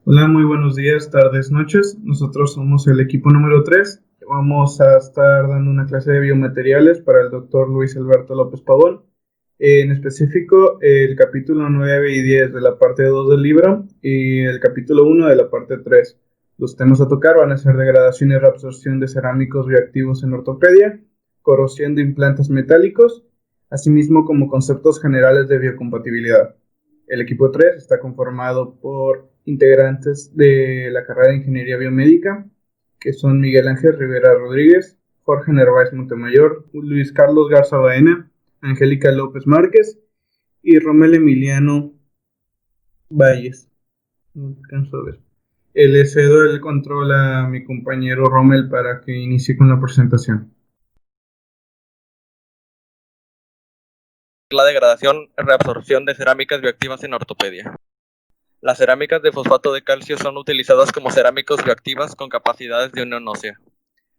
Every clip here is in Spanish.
Hola, muy buenos días, tardes, noches. Nosotros somos el equipo número 3. Vamos a estar dando una clase de biomateriales para el doctor Luis Alberto López Pavón. En específico, el capítulo 9 y 10 de la parte 2 del libro y el capítulo 1 de la parte 3. Los temas a tocar van a ser degradación y reabsorción de cerámicos bioactivos en ortopedia, corrosión de implantes metálicos, asimismo como conceptos generales de biocompatibilidad. El equipo 3 está conformado por integrantes de la carrera de Ingeniería Biomédica, que son Miguel Ángel Rivera Rodríguez, Jorge Narváez Montemayor, Luis Carlos Garza Baena, Angélica López Márquez y Romel Emiliano Valles. No alcanzo a ver. Le cedo el control a mi compañero Rommel para que inicie con la presentación. La degradación y reabsorción de cerámicas bioactivas en ortopedia. Las cerámicas de fosfato de calcio son utilizadas como cerámicos bioactivas con capacidades de unión ósea.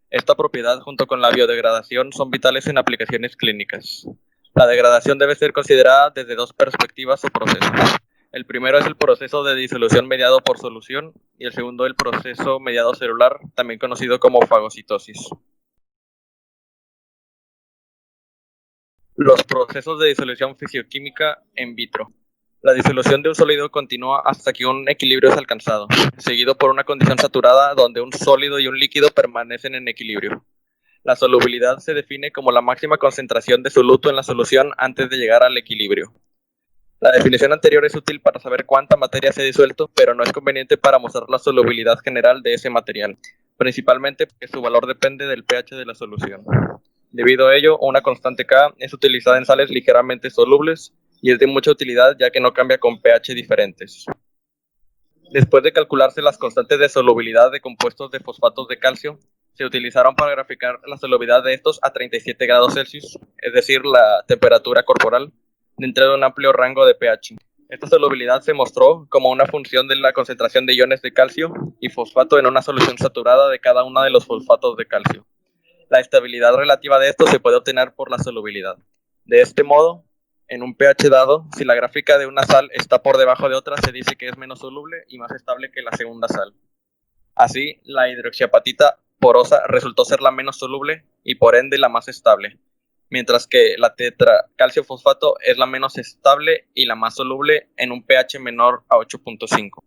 Esta propiedad, junto con la biodegradación, son vitales en aplicaciones clínicas. La degradación debe ser considerada desde dos perspectivas o procesos. El primero es el proceso de disolución mediado por solución y el segundo el proceso mediado celular, también conocido como fagocitosis. Los procesos de disolución fisioquímica en vitro. La disolución de un sólido continúa hasta que un equilibrio es alcanzado, seguido por una condición saturada donde un sólido y un líquido permanecen en equilibrio. La solubilidad se define como la máxima concentración de soluto en la solución antes de llegar al equilibrio. La definición anterior es útil para saber cuánta materia se ha disuelto, pero no es conveniente para mostrar la solubilidad general de ese material, principalmente porque su valor depende del pH de la solución. Debido a ello, una constante K es utilizada en sales ligeramente solubles y es de mucha utilidad ya que no cambia con pH diferentes. Después de calcularse las constantes de solubilidad de compuestos de fosfatos de calcio, se utilizaron para graficar la solubilidad de estos a 37 grados Celsius, es decir, la temperatura corporal, dentro de un amplio rango de pH. Esta solubilidad se mostró como una función de la concentración de iones de calcio y fosfato en una solución saturada de cada uno de los fosfatos de calcio. La estabilidad relativa de esto se puede obtener por la solubilidad. De este modo, en un pH dado, si la gráfica de una sal está por debajo de otra, se dice que es menos soluble y más estable que la segunda sal. Así, la hidroxiapatita porosa resultó ser la menos soluble y por ende la más estable, mientras que la tetracalciofosfato es la menos estable y la más soluble en un pH menor a 8.5.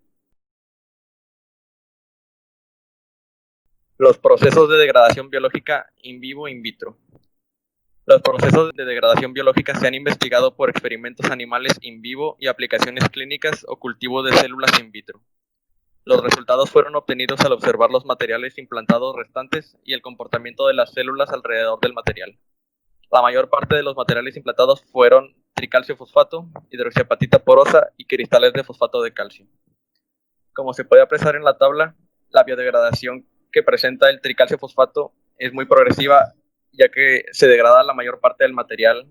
Los procesos de degradación biológica in vivo e in vitro. Los procesos de degradación biológica se han investigado por experimentos animales in vivo y aplicaciones clínicas o cultivo de células in vitro. Los resultados fueron obtenidos al observar los materiales implantados restantes y el comportamiento de las células alrededor del material. La mayor parte de los materiales implantados fueron tricalciofosfato, hidroxiapatita porosa y cristales de fosfato de calcio. Como se puede apreciar en la tabla, la biodegradación que presenta el tricalciofosfato es muy progresiva, ya que se degrada la mayor parte del material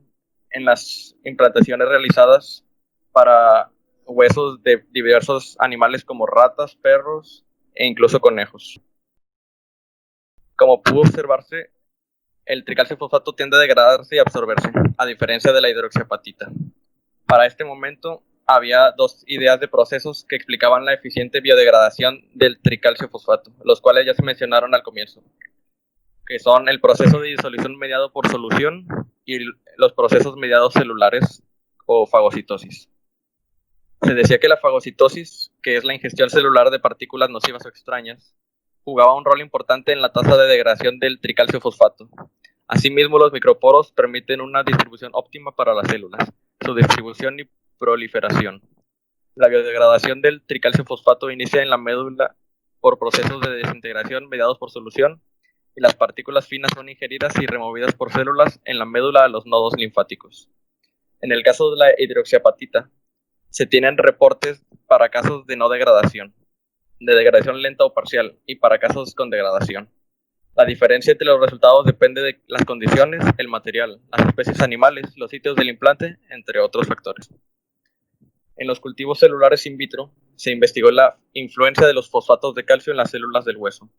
en las implantaciones realizadas para huesos de diversos animales como ratas, perros e incluso conejos. Como pudo observarse, el tricalciofosfato tiende a degradarse y absorberse, a diferencia de la hidroxiapatita. Para este momento, había dos ideas de procesos que explicaban la eficiente biodegradación del tricalciofosfato, los cuales ya se mencionaron al comienzo, que son el proceso de disolución mediado por solución y los procesos mediados celulares o fagocitosis. Se decía que la fagocitosis, que es la ingestión celular de partículas nocivas o extrañas, jugaba un rol importante en la tasa de degradación del tricalciofosfato. Asimismo, los microporos permiten una distribución óptima para las células, su distribución y proliferación. La biodegradación del tricalciofosfato inicia en la médula por procesos de desintegración mediados por solución y las partículas finas son ingeridas y removidas por células en la médula a los nodos linfáticos. En el caso de la hidroxiapatita, se tienen reportes para casos de no degradación, de degradación lenta o parcial, y para casos con degradación. La diferencia entre los resultados depende de las condiciones, el material, las especies animales, los sitios del implante, entre otros factores. En los cultivos celulares in vitro, se investigó la influencia de los fosfatos de calcio en las células del hueso.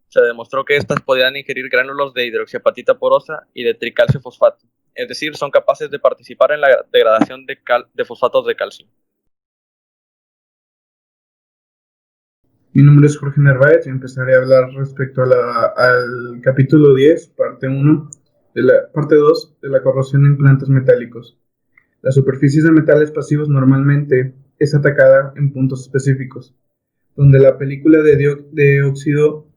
Se demostró que estas podían ingerir gránulos de hidroxiapatita porosa y de tricalciofosfato, es decir, son capaces de participar en la degradación de fosfatos de calcio. Mi nombre es Jorge Narváez y empezaré a hablar respecto al capítulo 10, parte 2 de la corrosión de implantes metálicos. Las superficies de metales pasivos normalmente es atacada en puntos específicos, donde la película de óxido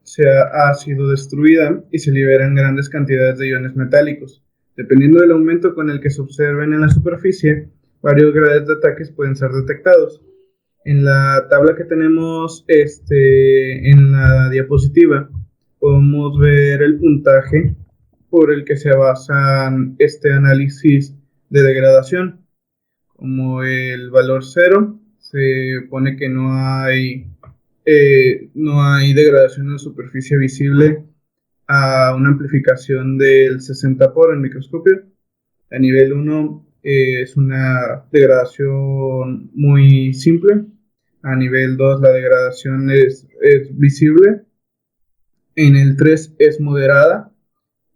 ha sido destruida y se liberan grandes cantidades de iones metálicos. Dependiendo del aumento con el que se observen en la superficie, varios grados de ataques pueden ser detectados. En la tabla que tenemos en la diapositiva, podemos ver el puntaje por el que se basan este análisis de degradación. Como el valor 0, se pone que no hay degradación en la superficie visible a una amplificación del 60 por en microscopio. A nivel 1 es una degradación muy simple. A nivel 2 la degradación es visible. En el 3 es moderada,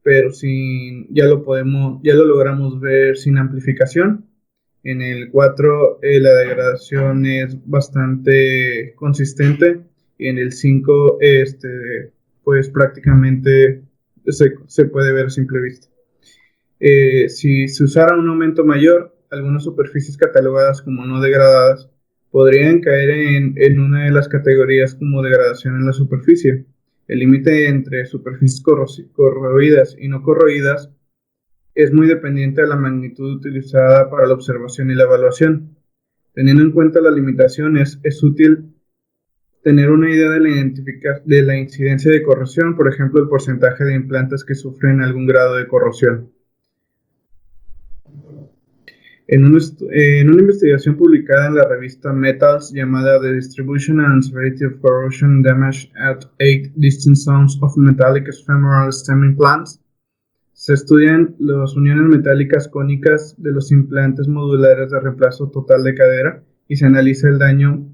pero ya lo logramos ver sin amplificación. En el 4 la degradación es bastante consistente y en el 5 pues prácticamente se puede ver a simple vista. Si se usara un aumento mayor, algunas superficies catalogadas como no degradadas podrían caer en una de las categorías como degradación en la superficie. El límite entre superficies corroídas y no corroídas es muy dependiente de la magnitud utilizada para la observación y la evaluación. Teniendo en cuenta las limitaciones, es útil tener una idea de la incidencia de corrosión, por ejemplo, el porcentaje de implantes que sufren algún grado de corrosión. En una investigación publicada en la revista Metals llamada The Distribution and Severity of Corrosion Damage at 8 Distinct Zones of Metallic Ephemeral Stem Implants, se estudian las uniones metálicas cónicas de los implantes modulares de reemplazo total de cadera y se analiza el daño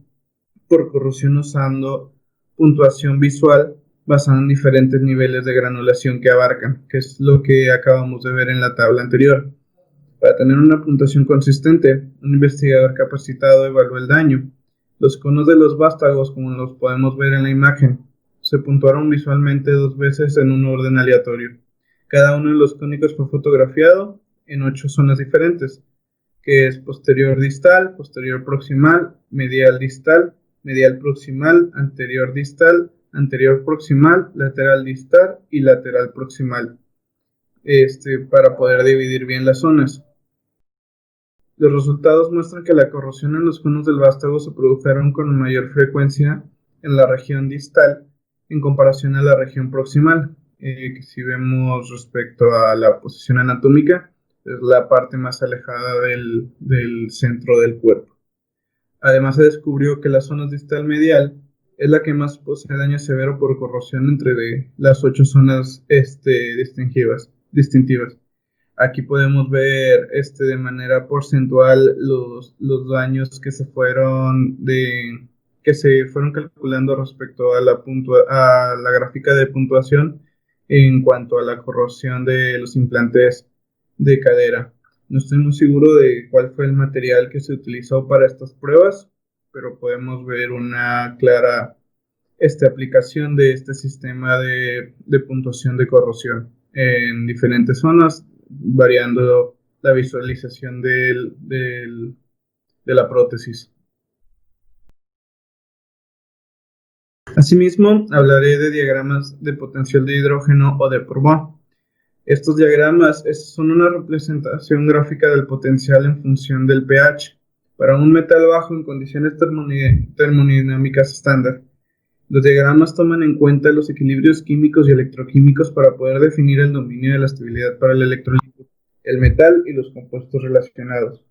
por corrosión usando puntuación visual basada en diferentes niveles de granulación que abarcan, que es lo que acabamos de ver en la tabla anterior. Para tener una puntuación consistente, un investigador capacitado evalúa el daño. Los conos de los vástagos, como los podemos ver en la imagen, se puntuaron visualmente 2 veces en un orden aleatorio. Cada uno de los cónicos fue fotografiado en 8 zonas diferentes, que es posterior distal, posterior proximal, medial distal, medial proximal, anterior distal, anterior proximal, lateral distal y lateral proximal, para poder dividir bien las zonas. Los resultados muestran que la corrosión en los conos del vástago se produjeron con mayor frecuencia en la región distal en comparación a la región proximal, que si vemos respecto a la posición anatómica, es la parte más alejada del centro del cuerpo. Además, se descubrió que la zona distal medial es la que más posee daño severo por corrosión entre las 8 zonas distintivas. Aquí podemos ver de manera porcentual los daños que se fueron calculando respecto a la gráfica de puntuación en cuanto a la corrosión de los implantes de cadera. No estoy muy seguro de cuál fue el material que se utilizó para estas pruebas, pero podemos ver una clara aplicación de este sistema de puntuación de corrosión en diferentes zonas, variando la visualización de la prótesis. Asimismo, hablaré de diagramas de potencial de hidrógeno o de Purban. Estos diagramas son una representación gráfica del potencial en función del pH para un metal bajo en condiciones termodinámicas estándar. Los diagramas toman en cuenta los equilibrios químicos y electroquímicos para poder definir el dominio de la estabilidad para el electrolito, el metal y los compuestos relacionados.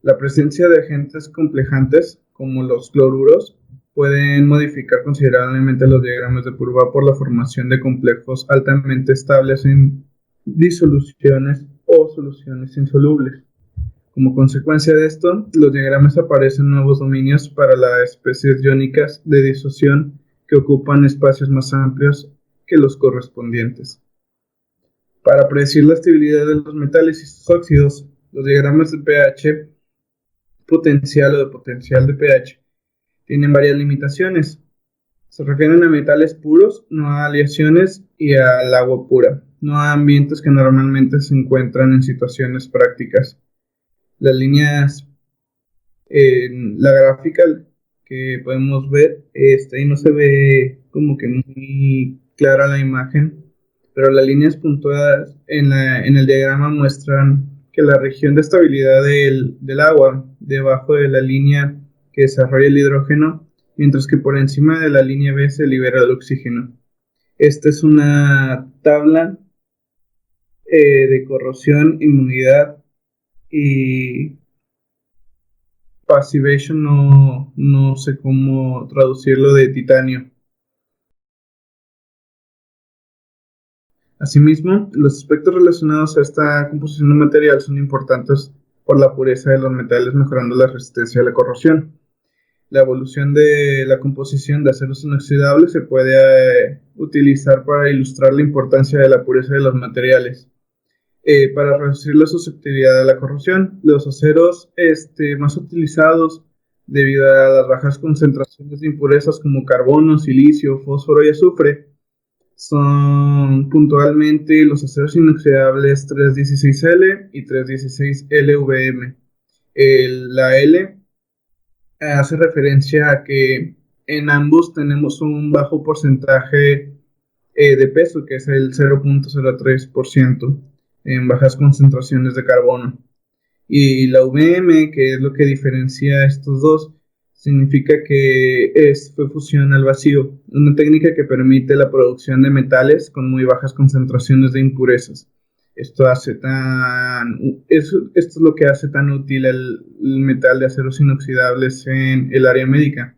La presencia de agentes complejantes, como los cloruros, pueden modificar considerablemente los diagramas de Purban por la formación de complejos altamente estables en disoluciones o soluciones insolubles. Como consecuencia de esto, los diagramas aparecen nuevos dominios para las especies iónicas de disociación que ocupan espacios más amplios que los correspondientes. Para predecir la estabilidad de los metales y sus óxidos, los diagramas de pH potencial o de potencial de pH tienen varias limitaciones. Se refieren a metales puros, no a aleaciones y al agua pura, no a ambientes que normalmente se encuentran en situaciones prácticas. Las líneas en la gráfica que podemos ver, ahí no se ve como que muy clara la imagen, pero las líneas puntuadas en el diagrama muestran que la región de estabilidad del agua debajo de la línea que desarrolla el hidrógeno, mientras que por encima de la línea B se libera el oxígeno. Esta es una tabla de corrosión, inmunidad y passivation, no sé cómo traducirlo, de titanio. Asimismo, los aspectos relacionados a esta composición de material son importantes por la pureza de los metales, mejorando la resistencia a la corrosión. La evolución de la composición de aceros inoxidables se puede utilizar para ilustrar la importancia de la pureza de los materiales. Para reducir la susceptibilidad a la corrosión, los aceros más utilizados debido a las bajas concentraciones de impurezas como carbono, silicio, fósforo y azufre son puntualmente los aceros inoxidables 316L y 316LVM. La L hace referencia a que en ambos tenemos un bajo porcentaje de peso, que es el 0.03% en bajas concentraciones de carbono. Y la VM, que es lo que diferencia a estos dos, significa que fue fusión al vacío, una técnica que permite la producción de metales con muy bajas concentraciones de impurezas. Esto es lo que hace tan útil el metal de aceros inoxidables en el área médica,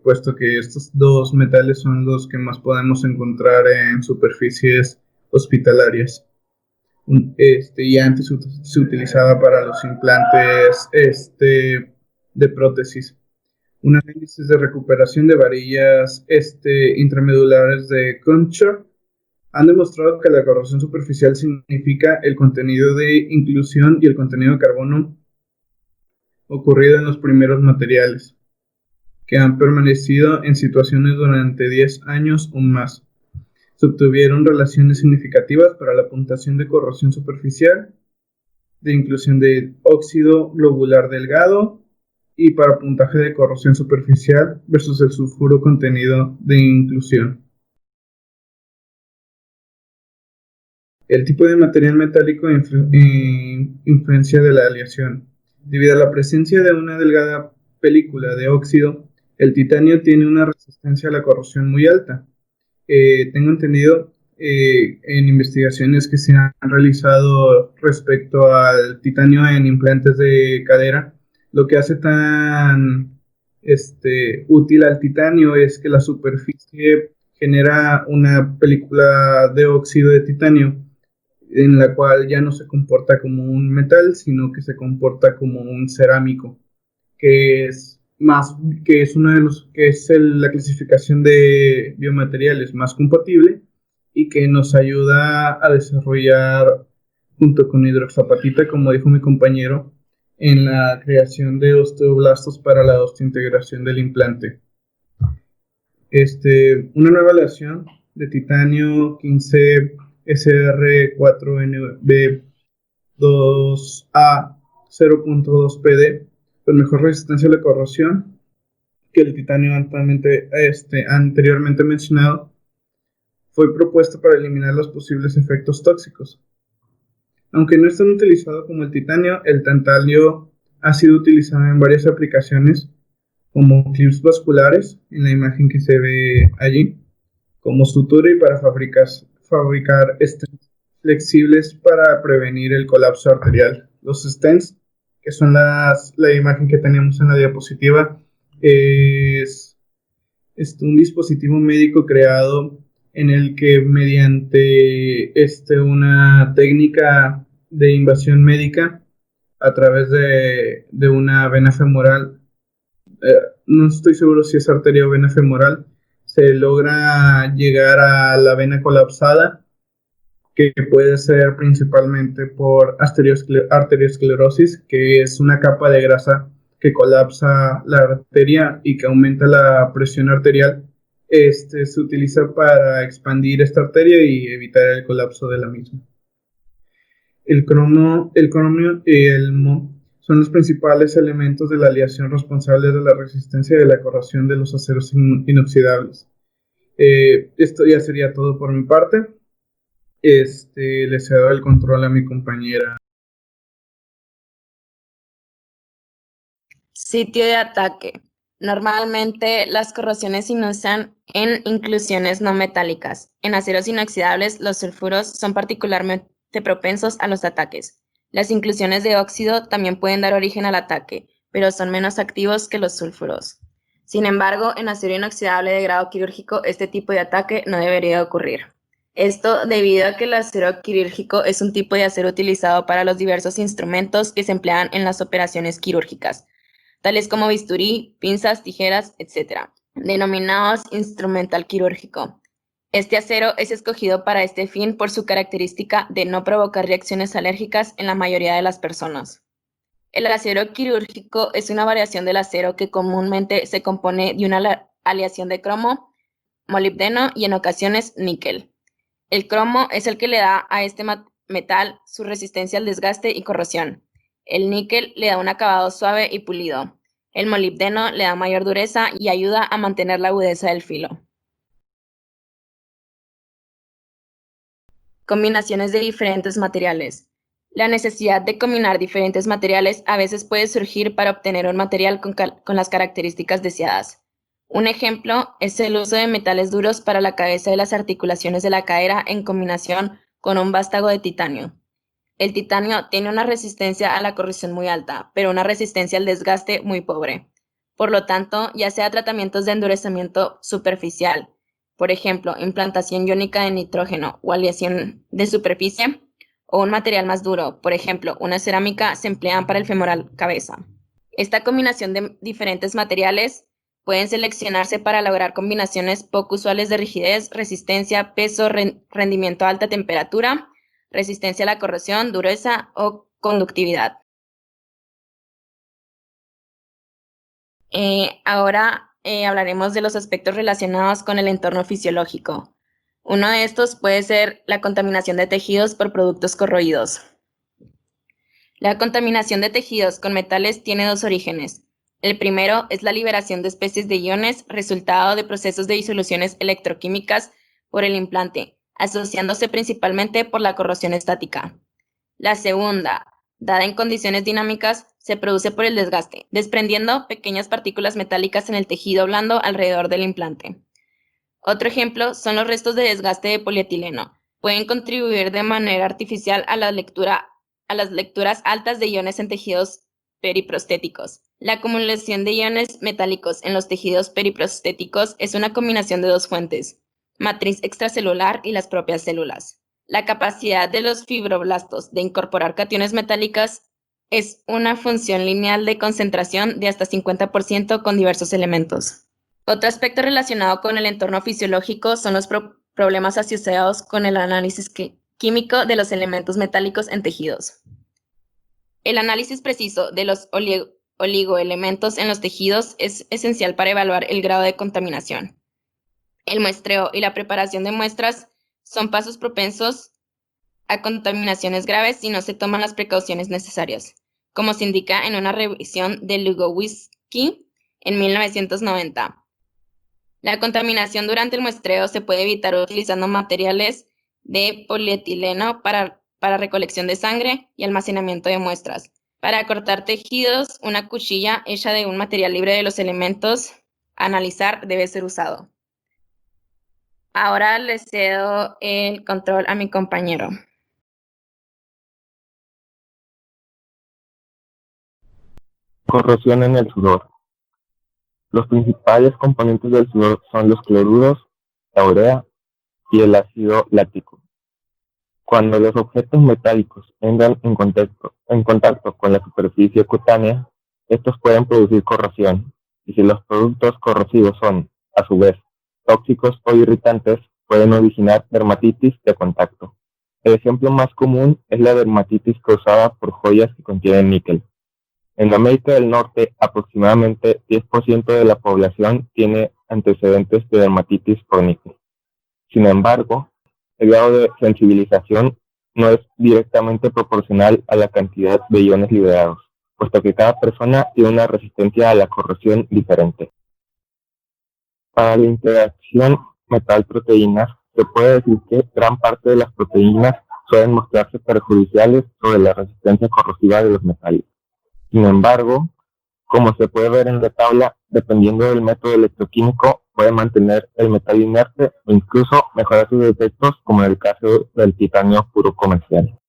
puesto que estos dos metales son los que más podemos encontrar en superficies hospitalarias. Y antes se utilizaba para los implantes de prótesis. Un análisis de recuperación de varillas intramedulares de Kuntscher han demostrado que la corrosión superficial significa el contenido de inclusión y el contenido de carbono ocurrido en los primeros materiales, que han permanecido en situaciones durante 10 años o más. Se obtuvieron relaciones significativas para la puntuación de corrosión superficial, de inclusión de óxido globular delgado y para puntaje de corrosión superficial versus el sulfuro contenido de inclusión. El tipo de material metálico influencia de la aleación. Debido a la presencia de una delgada película de óxido, el titanio tiene una resistencia a la corrosión muy alta. Tengo entendido en investigaciones que se han realizado respecto al titanio en implantes de cadera, lo que hace tan útil al titanio es que la superficie genera una película de óxido de titanio en la cual ya no se comporta como un metal, sino que se comporta como un cerámico, que es uno de los que es la clasificación de biomateriales más compatible y que nos ayuda a desarrollar junto con hidroxapatita, como dijo mi compañero, en la creación de osteoblastos para la osteointegración del implante. Una nueva aleación de titanio 15 SR4NB2A 0.2 PD con mejor resistencia a la corrosión que el titanio anteriormente mencionado, fue propuesto para eliminar los posibles efectos tóxicos. Aunque no es tan utilizado como el tantalio ha sido utilizado en varias aplicaciones, como clips vasculares, en la imagen que se ve allí, como sutura y para fabricar stents flexibles para prevenir el colapso arterial. Los stents, que son la imagen que tenemos en la diapositiva, es un dispositivo médico creado en el que mediante una técnica de invasión médica a través de una vena femoral, no estoy seguro si es arteria o vena femoral, se logra llegar a la vena colapsada, que puede ser principalmente por arteriosclerosis, que es una capa de grasa que colapsa la arteria y que aumenta la presión arterial Se utiliza para expandir esta arteria y evitar el colapso de la misma. El cromio y el mo son los principales elementos de la aleación responsables de la resistencia y de la corrosión de los aceros inoxidables. Esto ya sería todo por mi parte. Le cedo el control a mi compañera. Sitio de ataque. Normalmente las corrosiones se inician en inclusiones no metálicas. En aceros inoxidables, los sulfuros son particularmente propensos a los ataques. Las inclusiones de óxido también pueden dar origen al ataque, pero son menos activos que los sulfuros. Sin embargo, en acero inoxidable de grado quirúrgico, este tipo de ataque no debería ocurrir. Esto debido a que el acero quirúrgico es un tipo de acero utilizado para los diversos instrumentos que se emplean en las operaciones quirúrgicas, tales como bisturí, pinzas, tijeras, etc., denominados instrumental quirúrgico. Este acero es escogido para este fin por su característica de no provocar reacciones alérgicas en la mayoría de las personas. El acero quirúrgico es una variación del acero que comúnmente se compone de una aleación de cromo, molibdeno y en ocasiones níquel. El cromo es el que le da a este metal su resistencia al desgaste y corrosión. El níquel le da un acabado suave y pulido. El molibdeno le da mayor dureza y ayuda a mantener la agudeza del filo. Combinaciones de diferentes materiales. La necesidad de combinar diferentes materiales a veces puede surgir para obtener un material con las características deseadas. Un ejemplo es el uso de metales duros para la cabeza de las articulaciones de la cadera en combinación con un vástago de titanio. El titanio tiene una resistencia a la corrosión muy alta, pero una resistencia al desgaste muy pobre. Por lo tanto, ya sea tratamientos de endurecimiento superficial, por ejemplo, implantación iónica de nitrógeno o aleación de superficie, o un material más duro, por ejemplo, una cerámica, se emplean para el femoral cabeza. Esta combinación de diferentes materiales pueden seleccionarse para lograr combinaciones poco usuales de rigidez, resistencia, peso, rendimiento a alta temperatura, resistencia a la corrosión, dureza o conductividad. Ahora hablaremos de los aspectos relacionados con el entorno fisiológico. Uno de estos puede ser la contaminación de tejidos por productos corroídos. La contaminación de tejidos con metales tiene dos orígenes. El primero es la liberación de especies de iones resultado de procesos de disoluciones electroquímicas por el implante, asociándose principalmente por la corrosión estática. La segunda, dada en condiciones dinámicas, se produce por el desgaste, desprendiendo pequeñas partículas metálicas en el tejido blando alrededor del implante. Otro ejemplo son los restos de desgaste de polietileno. Pueden contribuir de manera artificial a las lecturas altas de iones en tejidos periprostéticos. La acumulación de iones metálicos en los tejidos periprostéticos es una combinación de dos fuentes, matriz extracelular y las propias células. La capacidad de los fibroblastos de incorporar cationes metálicas es una función lineal de concentración de hasta 50% con diversos elementos. Otro aspecto relacionado con el entorno fisiológico son los problemas asociados con el análisis químico de los elementos metálicos en tejidos. El análisis preciso de los oligoelementos en los tejidos es esencial para evaluar el grado de contaminación. El muestreo y la preparación de muestras son pasos propensos a contaminaciones graves si no se toman las precauciones necesarias, como se indica en una revisión de Lugowiski en 1990. La contaminación durante el muestreo se puede evitar utilizando materiales de polietileno para recolección de sangre y almacenamiento de muestras. Para cortar tejidos, una cuchilla hecha de un material libre de los elementos a analizar debe ser usado. Ahora le cedo el control a mi compañero. Corrosión en el sudor. Los principales componentes del sudor son los cloruros, la urea y el ácido láctico. Cuando los objetos metálicos entran en contacto con la superficie cutánea, estos pueden producir corrosión, y si los productos corrosivos son, a su vez, tóxicos o irritantes, pueden originar dermatitis de contacto. El ejemplo más común es la dermatitis causada por joyas que contienen níquel. En América del Norte, aproximadamente 10% de la población tiene antecedentes de dermatitis por níquel. Sin embargo, el grado de sensibilización no es directamente proporcional a la cantidad de iones liberados, puesto que cada persona tiene una resistencia a la corrosión diferente. Para la interacción metal-proteínas, se puede decir que gran parte de las proteínas suelen mostrarse perjudiciales sobre la resistencia corrosiva de los metales. Sin embargo, como se puede ver en la tabla, dependiendo del método electroquímico, puede mantener el metal inerte o incluso mejorar sus efectos, como en el caso del titanio puro comercial.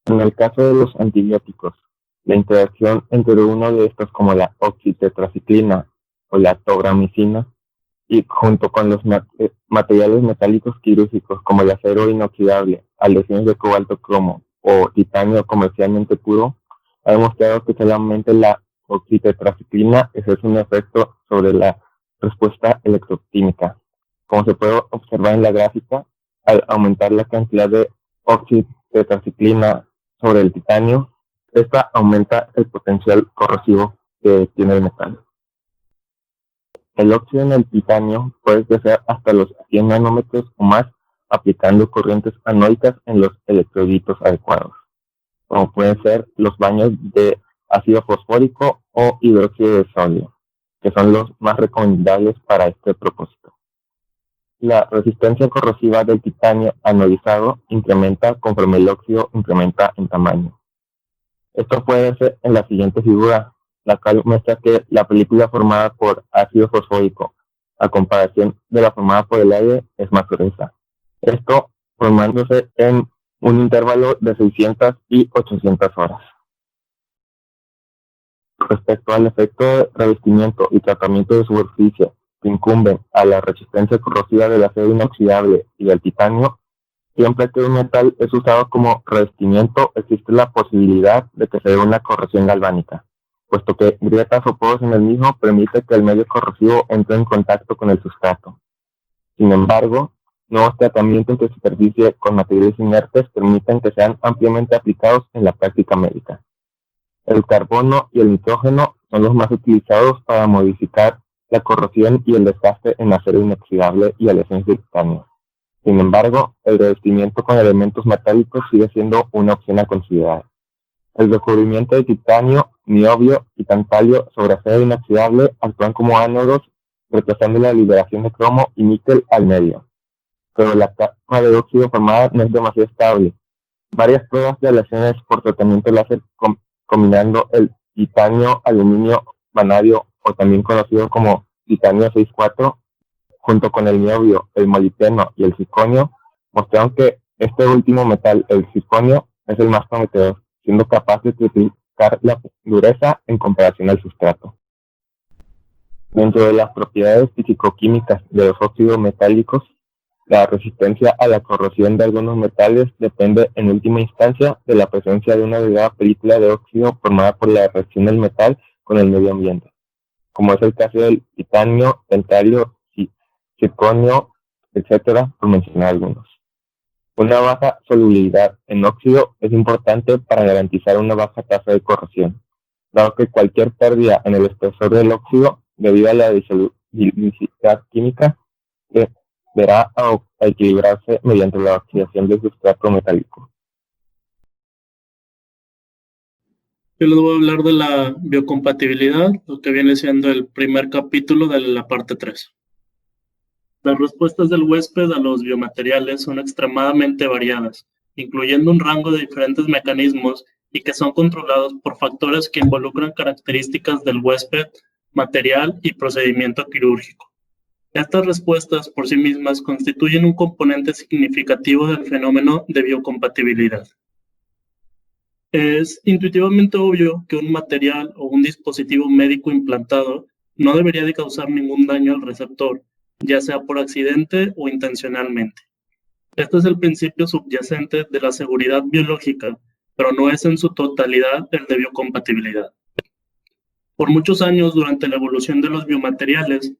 En el caso de los antibióticos, la interacción entre uno de estos, como la oxitetraciclina o la tobramicina, y junto con los materiales metálicos quirúrgicos como el acero inoxidable, aleaciones de cobalto cromo o titanio comercialmente puro, ha demostrado que solamente la oxitetraciclina ejerce un efecto sobre la respuesta electroquímica. Como se puede observar en la gráfica, al aumentar la cantidad de oxitetraciclina sobre el titanio, esta aumenta el potencial corrosivo que tiene el metal. El óxido en el titanio puede crecer hasta los 100 nanómetros o más aplicando corrientes anoicas en los electroditos adecuados, como pueden ser los baños de ácido fosfórico o hidróxido de sodio, que son los más recomendables para este propósito. La resistencia corrosiva del titanio anodizado incrementa conforme el óxido incrementa en tamaño. Esto puede ser en la siguiente figura, la cual muestra que la película formada por ácido fosfórico, a comparación de la formada por el aire, es más gruesa. Esto formándose en un intervalo de 600 y 800 horas. Respecto al efecto de revestimiento y tratamiento de superficie que incumben a la resistencia corrosiva del acero inoxidable y del titanio, siempre que un metal es usado como revestimiento, existe la posibilidad de que se dé una corrosión galvánica, puesto que grietas o poros en el mismo permite que el medio corrosivo entre en contacto con el sustrato. Sin embargo, nuevos tratamientos de superficie con materiales inertes permiten que sean ampliamente aplicados en la práctica médica. El carbono y el nitrógeno son los más utilizados para modificar la corrosión y el desgaste en acero inoxidable y aleaciones de titanio. Sin embargo, el revestimiento con elementos metálicos sigue siendo una opción a considerar. El recubrimiento de titanio, niobio y tantalio sobre acero inoxidable actúan como ánodos, retrasando la liberación de cromo y níquel al medio. Pero la capa de óxido formada no es demasiado estable. Varias pruebas de aleaciones por tratamiento láser combinando el titanio, aluminio, vanadio o también conocido como titanio 6,4 junto con el niobio, el molibdeno y el circonio, mostraron que este último metal, el circonio, es el más prometedor, siendo capaz de triplicar la dureza en comparación al sustrato. Dentro de las propiedades físico-químicas de los óxidos metálicos, la resistencia a la corrosión de algunos metales depende en última instancia de la presencia de una delgada película de óxido formada por la reacción del metal con el medio ambiente, como es el caso del titanio, tantalio, circonio, etc., por mencionar algunos. Una baja solubilidad en óxido es importante para garantizar una baja tasa de corrosión, dado que cualquier pérdida en el espesor del óxido debido a la disolubilidad química deberá a equilibrarse mediante la oxidación del sustrato metálico. Yo les voy a hablar de la biocompatibilidad, lo que viene siendo el primer capítulo de la parte 3. Las respuestas del huésped a los biomateriales son extremadamente variadas, incluyendo un rango de diferentes mecanismos y que son controlados por factores que involucran características del huésped, material y procedimiento quirúrgico. Estas respuestas por sí mismas constituyen un componente significativo del fenómeno de biocompatibilidad. Es intuitivamente obvio que un material o un dispositivo médico implantado no debería de causar ningún daño al receptor, ya sea por accidente o intencionalmente. Este es el principio subyacente de la seguridad biológica, pero no es en su totalidad el de biocompatibilidad. Por muchos años, durante la evolución de los biomateriales,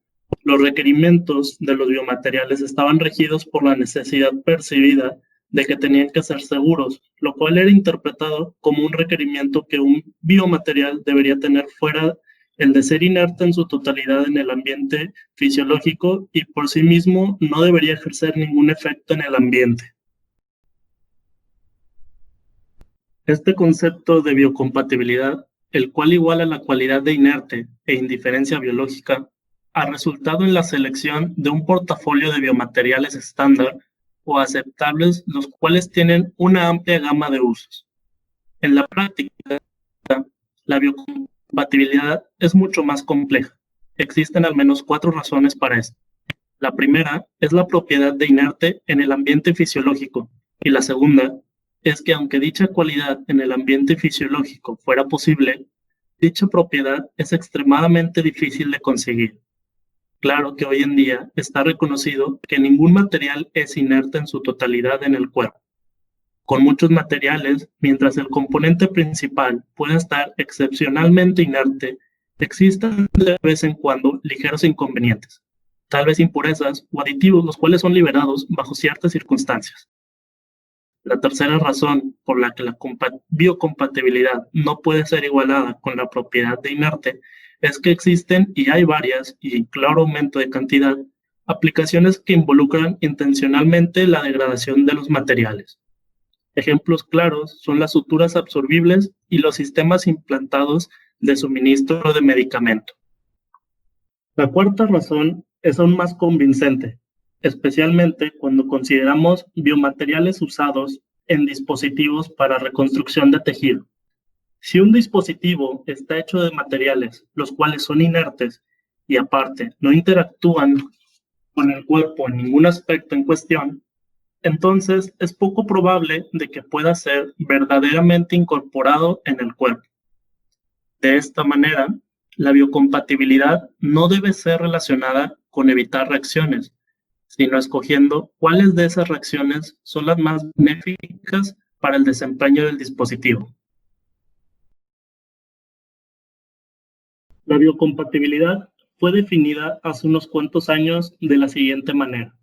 los requerimientos de los biomateriales estaban regidos por la necesidad percibida de que tenían que ser seguros, lo cual era interpretado como un requerimiento que un biomaterial debería tener fuera el de ser inerte en su totalidad en el ambiente fisiológico y por sí mismo no debería ejercer ningún efecto en el ambiente. Este concepto de biocompatibilidad, el cual iguala la cualidad de inerte e indiferencia biológica, ha resultado en la selección de un portafolio de biomateriales estándar o aceptables, los cuales tienen una amplia gama de usos. En la práctica, la biocompatibilidad es mucho más compleja. Existen al menos 4 razones para esto. La primera es la propiedad de inerte en el ambiente fisiológico, y la segunda es que aunque dicha cualidad en el ambiente fisiológico fuera posible, dicha propiedad es extremadamente difícil de conseguir. Claro que hoy en día está reconocido que ningún material es inerte en su totalidad en el cuerpo. Con muchos materiales, mientras el componente principal pueda estar excepcionalmente inerte, existen de vez en cuando ligeros inconvenientes, tal vez impurezas o aditivos, los cuales son liberados bajo ciertas circunstancias. La tercera razón por la que la biocompatibilidad no puede ser igualada con la propiedad de inerte es que existen, y hay varias, y en claro aumento de cantidad, aplicaciones que involucran intencionalmente la degradación de los materiales. Ejemplos claros son las suturas absorbibles y los sistemas implantados de suministro de medicamento. La cuarta razón es aún más convincente, especialmente cuando consideramos biomateriales usados en dispositivos para reconstrucción de tejido. Si un dispositivo está hecho de materiales los cuales son inertes y aparte no interactúan con el cuerpo en ningún aspecto en cuestión, entonces es poco probable de que pueda ser verdaderamente incorporado en el cuerpo. De esta manera, la biocompatibilidad no debe ser relacionada con evitar reacciones, sino escogiendo cuáles de esas reacciones son las más benéficas para el desempeño del dispositivo. La biocompatibilidad fue definida hace unos cuantos años de la siguiente manera: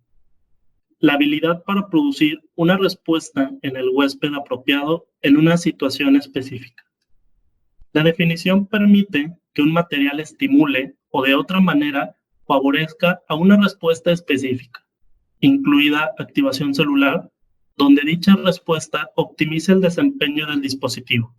la habilidad para producir una respuesta en el huésped apropiado en una situación específica. La definición permite que un material estimule o de otra manera favorezca a una respuesta específica, incluida activación celular, donde dicha respuesta optimice el desempeño del dispositivo.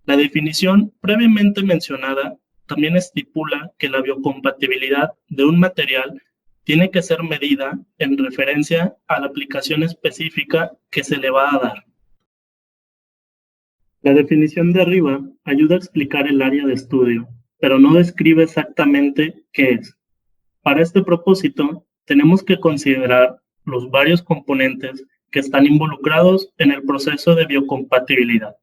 La definición previamente mencionada también estipula que la biocompatibilidad de un material tiene que ser medida en referencia a la aplicación específica que se le va a dar. La definición de arriba ayuda a explicar el área de estudio, pero no describe exactamente qué es. Para este propósito, tenemos que considerar los varios componentes que están involucrados en el proceso de biocompatibilidad.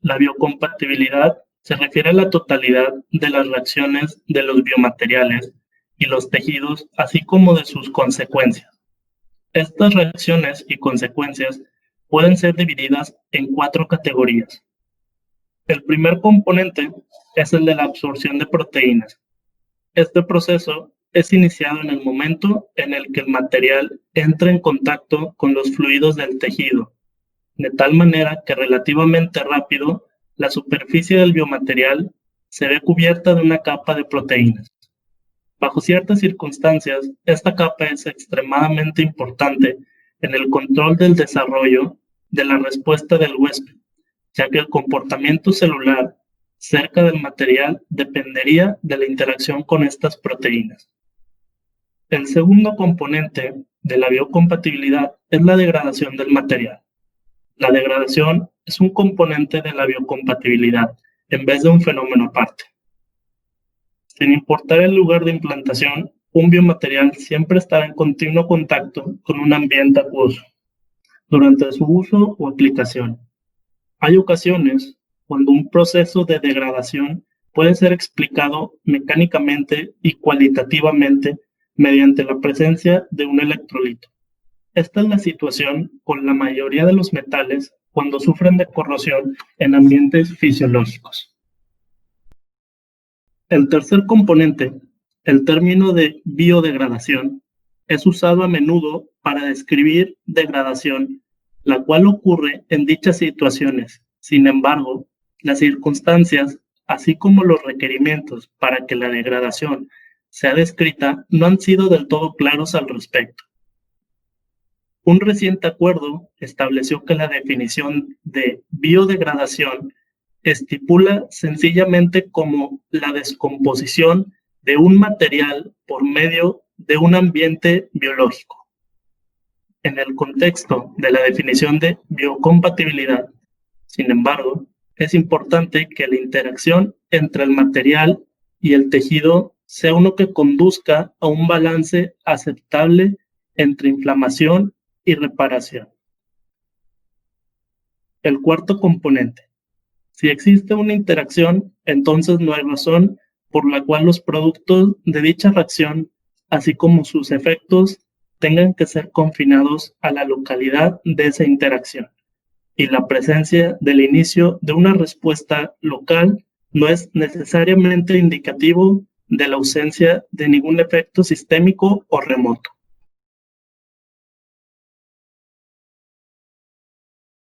La biocompatibilidad se refiere a la totalidad de las reacciones de los biomateriales y los tejidos, así como de sus consecuencias. Estas reacciones y consecuencias pueden ser divididas en 4 categorías. El primer componente es el de la absorción de proteínas. Este proceso es iniciado en el momento en el que el material entra en contacto con los fluidos del tejido, de tal manera que relativamente rápido la superficie del biomaterial se ve cubierta de una capa de proteínas. Bajo ciertas circunstancias, esta capa es extremadamente importante en el control del desarrollo de la respuesta del huésped, ya que el comportamiento celular cerca del material dependería de la interacción con estas proteínas. El segundo componente de la biocompatibilidad es la degradación del material. La degradación es un componente de la biocompatibilidad en vez de un fenómeno aparte. Sin importar el lugar de implantación, un biomaterial siempre estará en continuo contacto con un ambiente acuoso durante su uso o aplicación. Hay ocasiones cuando un proceso de degradación puede ser explicado mecánicamente y cualitativamente mediante la presencia de un electrolito. Esta es la situación con la mayoría de los metales cuando sufren de corrosión en ambientes fisiológicos. El tercer componente, el término de biodegradación, es usado a menudo para describir degradación, la cual ocurre en dichas situaciones. Sin embargo, las circunstancias así como los requerimientos para que la degradación sea descrita, no han sido del todo claros al respecto. Un reciente acuerdo estableció que la definición de biodegradación estipula sencillamente como la descomposición de un material por medio de un ambiente biológico. En el contexto de la definición de biocompatibilidad, sin embargo, es importante que la interacción entre el material y el tejido sea uno que conduzca a un balance aceptable entre inflamación y reparación. El cuarto componente. Si existe una interacción, entonces no hay razón por la cual los productos de dicha reacción, así como sus efectos, tengan que ser confinados a la localidad de esa interacción. Y la presencia del inicio de una respuesta local no es necesariamente indicativo de la ausencia de ningún efecto sistémico o remoto.